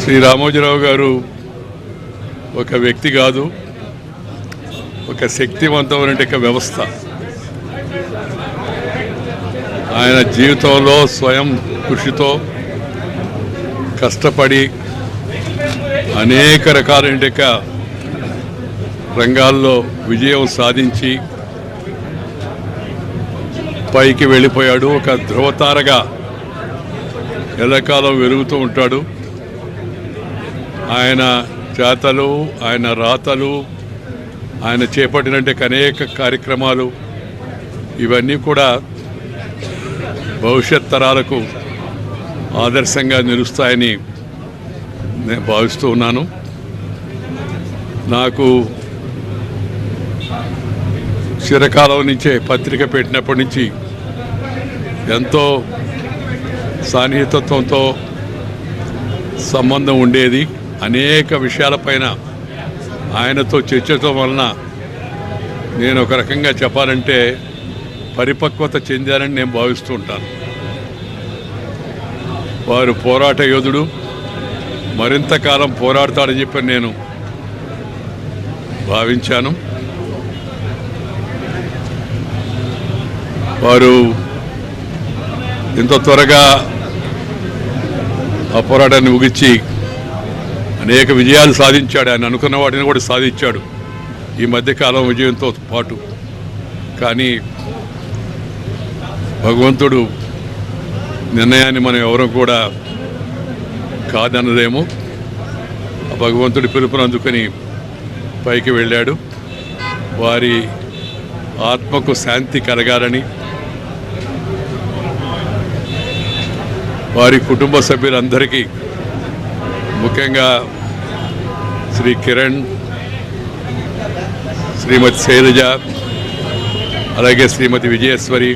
శ్రీ రామోజీరావు గారు ఒక వ్యక్తి కాదు, ఒక శక్తివంతమైన వ్యవస్థ. ఆయన జీవితంలో స్వయం కృషితో కష్టపడి అనేక రకాలైన రంగాల్లో విజయం సాధించి పైకి వెళ్ళిపోయాడు. ఒక ధ్రువతారగా ఎల్లకాలం వెలుగుతూ ఉంటాడు. ఆయన చేతలు, ఆయన రాతలు, ఆయన చేపట్టినట్టు అనేక కార్యక్రమాలు ఇవన్నీ కూడా భవిష్యత్ తరాలకు ఆదర్శంగా నిలుస్తాయని నేను భావిస్తూ ఉన్నాను. నాకు చిరకాలం నుంచే పత్రిక పెట్టినప్పటి నుంచి ఎంతో సాన్నిహితత్వంతో సంబంధం ఉండేది. అనేక విషయాలపైన ఆయనతో చర్చతో వలన నేను ఒక రకంగా చెప్పాలంటే పరిపక్వత చెందానని నేను భావిస్తూ ఉంటాను. వారు పోరాట యోధుడు, మరింత కాలం పోరాడతాడని చెప్పి నేను భావించాను. వారు ఎంతో త్వరగా ఆ పోరాటాన్ని ముగించి అనేక విజయాలు సాధించాడు. ఆయన అనుకున్న వాటిని కూడా సాధించాడు ఈ మధ్యకాలం విజయంతో పాటు. కానీ భగవంతుడు నిర్ణయాన్ని మనం ఎవరూ కూడా కాదనలేము. ఆ భగవంతుడి పిలుపును అందుకొని పైకి వెళ్ళాడు. వారి ఆత్మకు శాంతి కలగాలని, వారి కుటుంబ సభ్యులందరికీ, ముఖ్యంగా శ్రీ కిరణ్, శ్రీమతి శైలజ, అలాగే శ్రీమతి విజయేశ్వరి,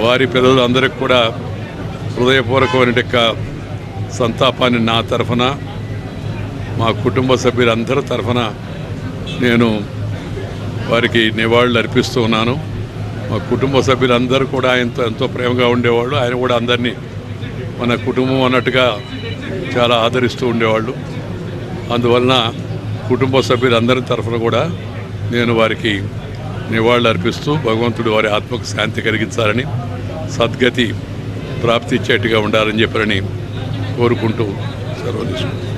వారి పిల్లలు అందరికి కూడా హృదయపూర్వకమైన సంతాపాన్ని నా తరఫున, మా కుటుంబ సభ్యులందరి తరఫున నేను వారికి నివాళులు అర్పిస్తూ ఉన్నాను. మా కుటుంబ సభ్యులందరూ కూడా ఆయనతో ఎంతో ప్రేమగా ఉండేవాళ్ళు. ఆయన కూడా అందరినీ మన కుటుంబం అన్నట్టుగా చాలా ఆదరిస్తూ ఉండేవాళ్ళు. అందువలన కుటుంబ సభ్యులందరి తరఫున కూడా నేను వారికి నివాళులు అర్పిస్తూ భగవంతుడు వారి ఆత్మకు శాంతి కలిగించాలని, సద్గతి ప్రాప్తిచ్చేట్టుగా ఉండాలని చెప్పని కోరుకుంటూ సెలవు తీసుకుంటాను.